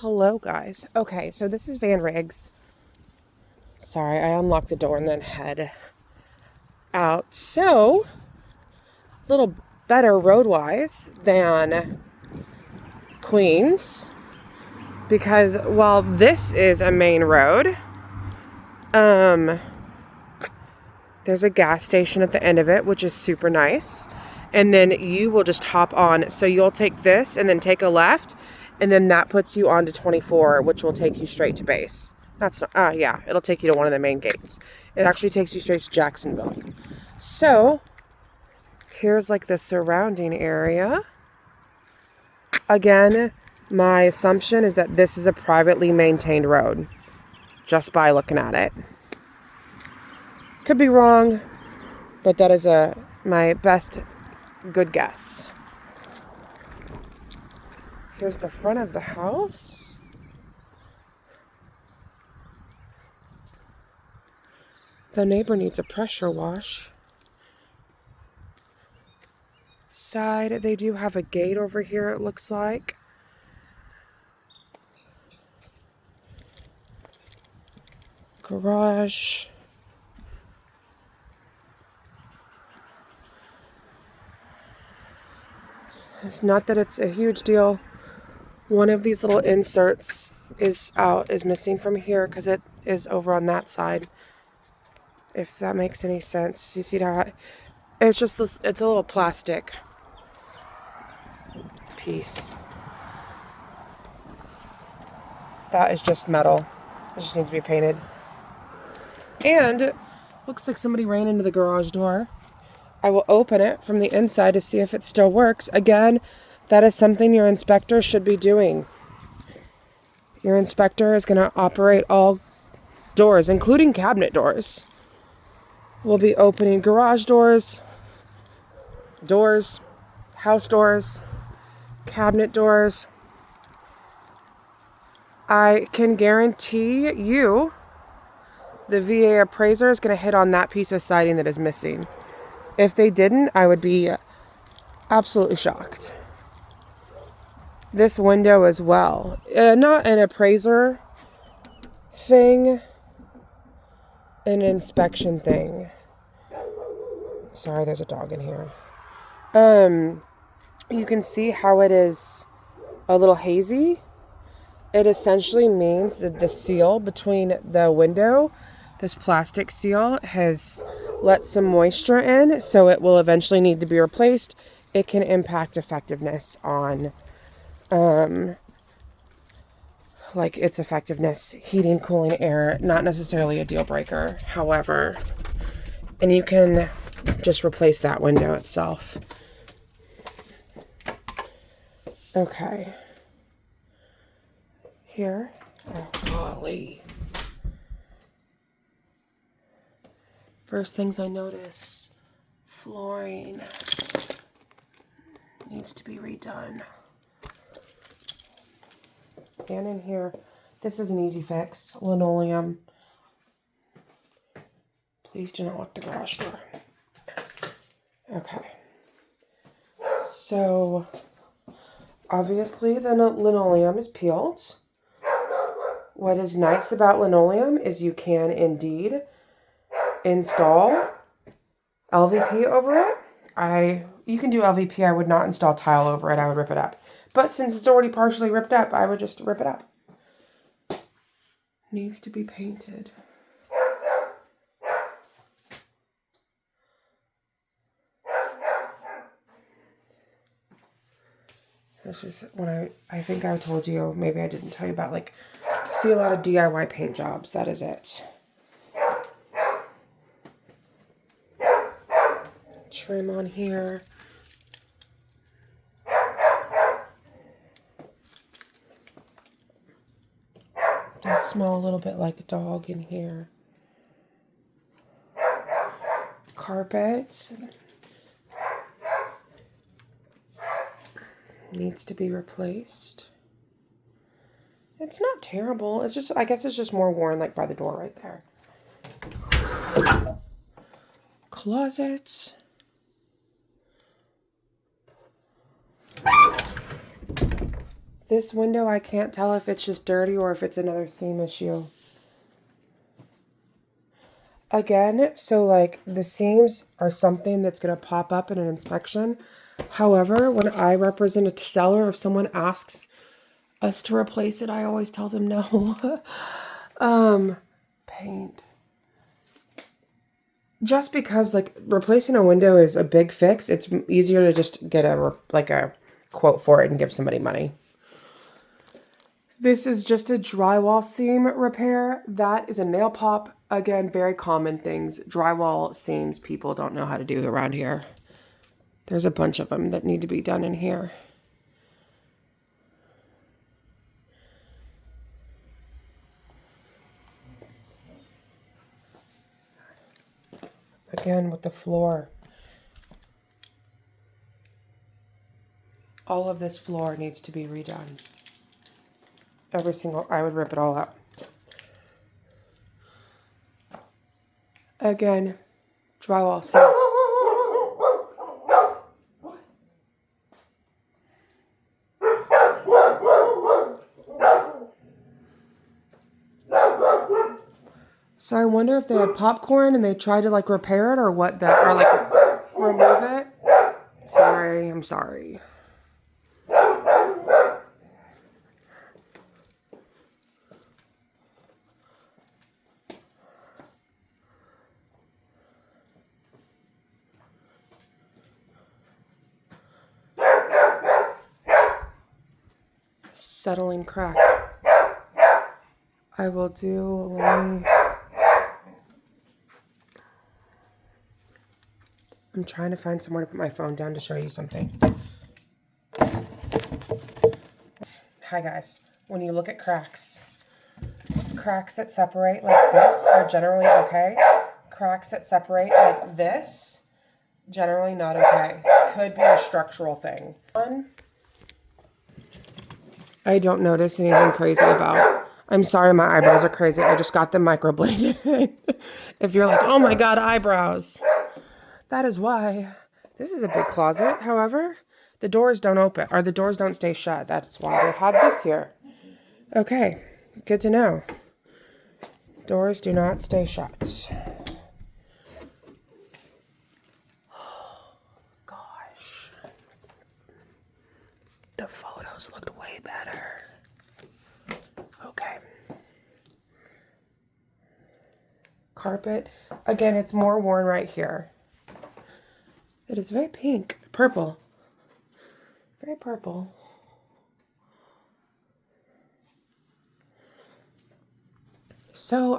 Hello, guys. Okay, so this is Van Riggs. Sorry, I unlocked the door and then head out. So, a little better road-wise than Queens. Because while this is a main road, there's a gas station at the end of it, which is super nice. And then you will just hop on. So you'll take this and then take a left. And then that puts you onto 24, which will take you straight to base. That's not, yeah, it'll take you to one of the main gates. It actually takes you straight to Jacksonville. So, here's like the surrounding area. Again, my assumption is that this is a privately maintained road, just by looking at it. Could be wrong, but that is my best good guess. Here's the front of the house. The neighbor needs a pressure wash. Side, they do have a gate over here, it looks like. Garage. It's not that it's a huge deal. One of these little inserts is missing from here because it is over on that side. If that makes any sense. You see that? It's just this, it's a little plastic piece. That is just metal. It just needs to be painted. And looks like somebody ran into the garage door. I will open it from the inside to see if it still works. Again, that is something your inspector should be doing. Your inspector is going to operate all doors, including cabinet doors. We'll be opening garage doors, house doors, cabinet doors. I can guarantee you the VA appraiser is going to hit on that piece of siding that is missing. If they didn't, I would be absolutely shocked. This window as well. Not an appraiser thing, an inspection thing. Sorry, there's a dog in here. You can see how it is a little hazy. It essentially means that the seal between the window, this plastic seal, has let some moisture in, so it will eventually need to be replaced. It can impact effectiveness on like its effectiveness, heating, cooling air, not necessarily a deal breaker, however, and you can just replace that window itself. Okay. Here. Oh, golly. First things I notice, flooring needs to be redone. And in here, this is an easy fix, linoleum. Please do not lock the garage door. Okay. So, obviously the linoleum is peeled. What is nice about linoleum is you can indeed install LVP over it. You can do LVP. I would not install tile over it. I would rip it up. But since it's already partially ripped up, I would just rip it up. Needs to be painted. This is when I think I told you, maybe I didn't tell you about, like, see a lot of DIY paint jobs. That is it. Trim on here. Does smell a little bit like a dog in here. Carpets. Needs to be replaced. It's not terrible. It's just, I guess it's just more worn, like by the door right there. Closets. This window, I can't tell if it's just dirty or if it's another seam issue. Again, so like the seams are something that's going to pop up in an inspection. However, when I represent a seller, if someone asks us to replace it, I always tell them no. Paint. Just because like replacing a window is a big fix, it's easier to just get a quote for it and give somebody money. This is just a drywall seam repair. That is a nail pop. Again, very common things. Drywall seams people don't know how to do around here. There's a bunch of them that need to be done in here. Again, with the floor. All of this floor needs to be redone. Every single, I would rip it all up. Again, drywall seam. So I wonder if they had popcorn and they tried to like repair it or what that, or like remove it. Sorry, I'm sorry. Settling crack. I will do, I'm trying to find somewhere to put my phone down to show you something. Hi guys, when you look at cracks that separate like this are generally okay. Cracks that separate like this, generally not okay. Could be a structural thing. I don't notice anything crazy about. I'm sorry, my eyebrows are crazy. I just got them microbladed. If you're like, oh my God, eyebrows. That is why. This is a big closet. However, the doors don't open, or the doors don't stay shut. That's why they had this here. Okay, good to know. Doors do not stay shut. Oh, gosh. The photos looked way better. Okay. Carpet. Again, it's more worn right here. It is very pink. Purple. Very purple. So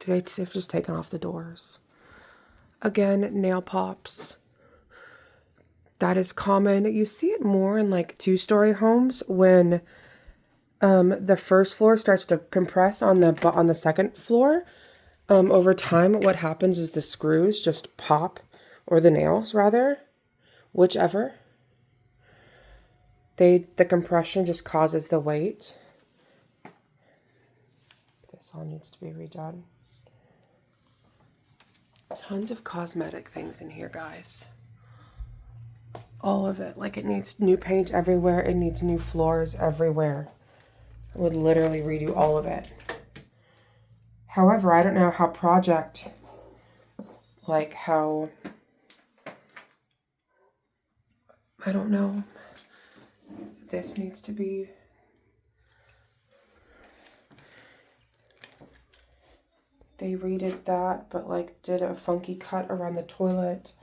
they've just taken off the doors. Again, nail pops. That is common. You see it more in like two-story homes when the first floor starts to compress on the second floor. Over time, what happens is the screws just pop, or the nails rather, whichever. The compression just causes the weight. This all needs to be redone. Tons of cosmetic things in here, guys. All of it. Like, it needs new paint everywhere. It needs new floors everywhere. I would literally redo all of it. However, I don't know how I don't know. This needs to be... They redid that, but like did a funky cut around the toilet.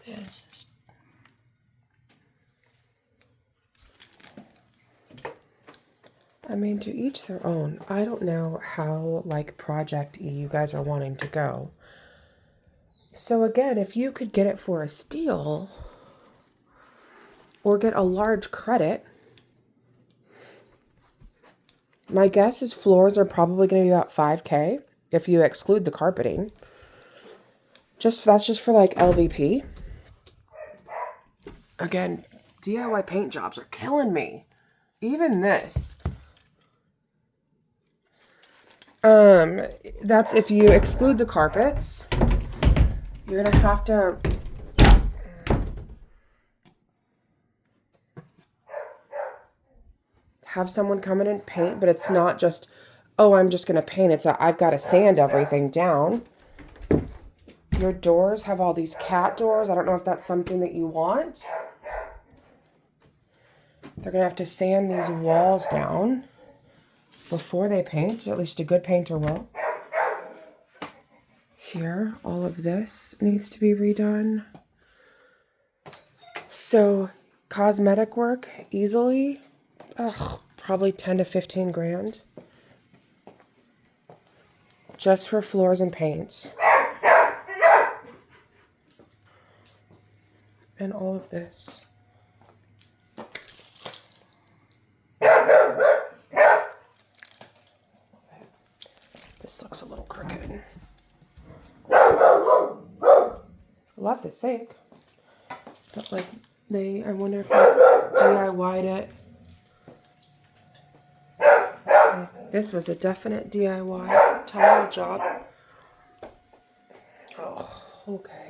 This is... I mean, to each their own. I don't know how like project-y you guys are wanting to go. So again, if you could get it for a steal or get a large credit, my guess is floors are probably going to be about $5,000 if you exclude the carpeting. That's just for like LVP. Again, DIY paint jobs are killing me. even this. That's if you exclude the carpets. You're gonna have to have someone come in and paint, but it's not just, oh, I'm just gonna paint. It's I've got to sand everything down. Your doors have all these cat doors. I don't know if that's something that you want. They're gonna have to sand these walls down before they paint. At least a good painter will. Here, all of this needs to be redone. So, cosmetic work, easily, probably 10 to 15 grand. Just for floors and paint. And all of this. This looks a little crooked. Love the sink. But like I wonder if they DIY'd it. This was a definite DIY tile job. Oh, okay.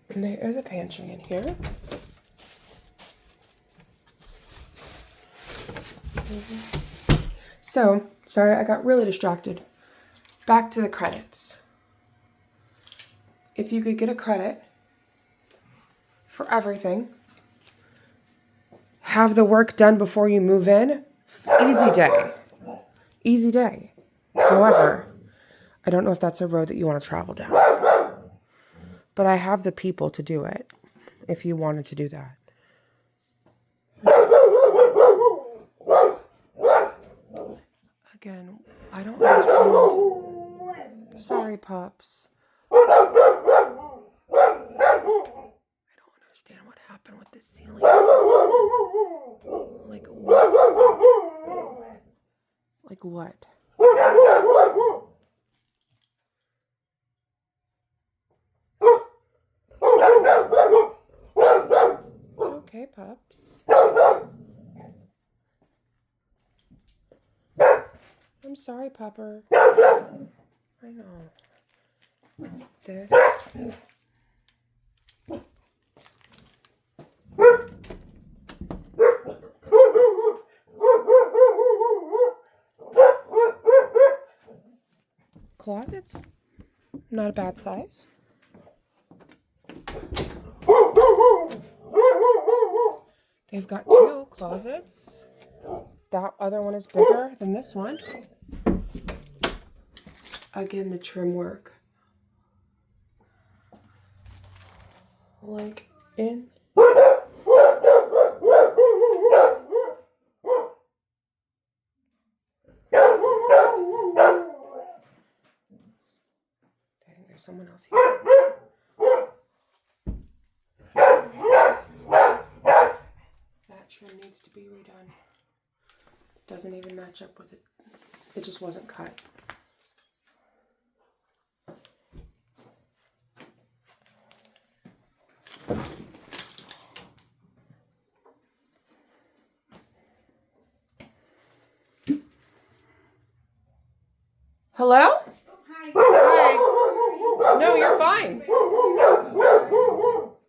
And there is a pantry in here. So, sorry, I got really distracted. Back to the credits. If you could get a credit for everything, have the work done before you move in, easy day. Easy day. However, I don't know if that's a road that you want to travel down. But I have the people to do it, if you wanted to do that. Again, I don't understand. Sorry, pups. I don't understand what happened with this ceiling. Like what? Like what? It's okay, pups. I'm sorry, Pupper. I know. This. Closets? Not a bad size. They've got 2 closets. That other one is bigger than this one. Again, the trim work. Like in. I think there's someone else here. That trim needs to be redone. Doesn't even match up with it. It just wasn't cut. Hello? Hi. Hi. No, you're fine.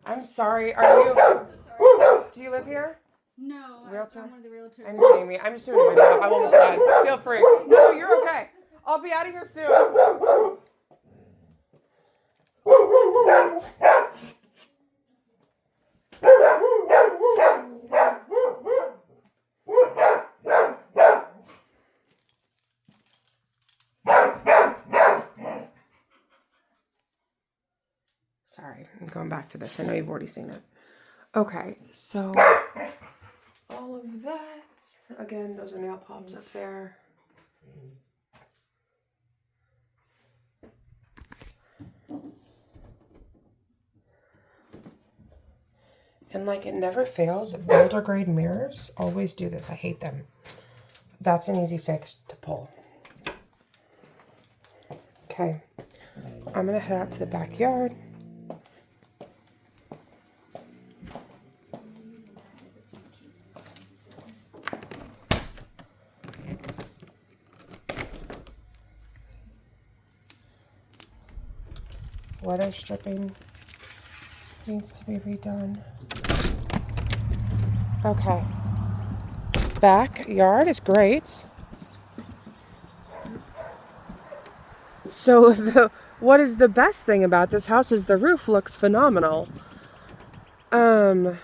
I'm sorry. Are you? Do you live here? No, Realtor? I'm one of the realtors. I'm Jamie. I'm just doing a video. I'm almost done. Feel free. No, you're okay. I'll be out of here soon. Sorry, I'm going back to this. I know you've already seen it. Okay, so all of that. Again, those are nail pops up there. And like it never fails, older grade mirrors always do this. I hate them. That's an easy fix to pull. Okay. I'm gonna head out to the backyard. Weather stripping needs to be redone. Okay. Backyard is great. So what is the best thing about this house is the roof looks phenomenal. But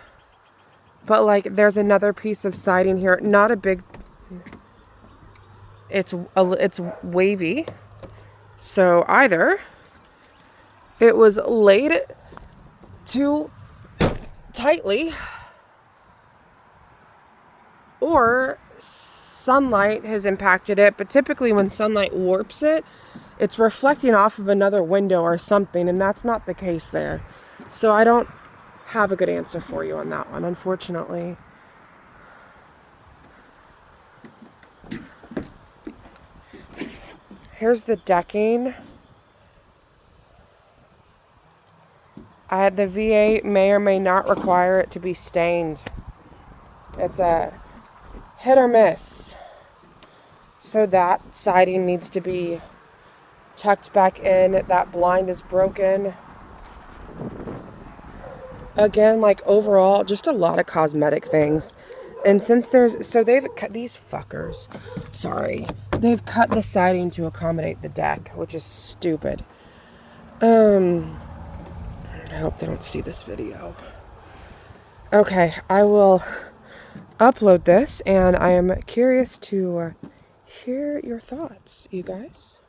like there's another piece of siding here, not a big, it's wavy. So either it was laid too tightly or sunlight has impacted it, but typically when sunlight warps it, it's reflecting off of another window or something, and that's not the case there. So I don't have a good answer for you on that one, unfortunately. Here's the decking. The VA may or may not require it to be stained. It's a hit or miss. So that siding needs to be tucked back in. That blind is broken. Again, like overall, just a lot of cosmetic things. And since they've cut these fuckers. Sorry. They've cut the siding to accommodate the deck, which is stupid. I hope they don't see this video. Okay, I will upload this, and I am curious to hear your thoughts, you guys.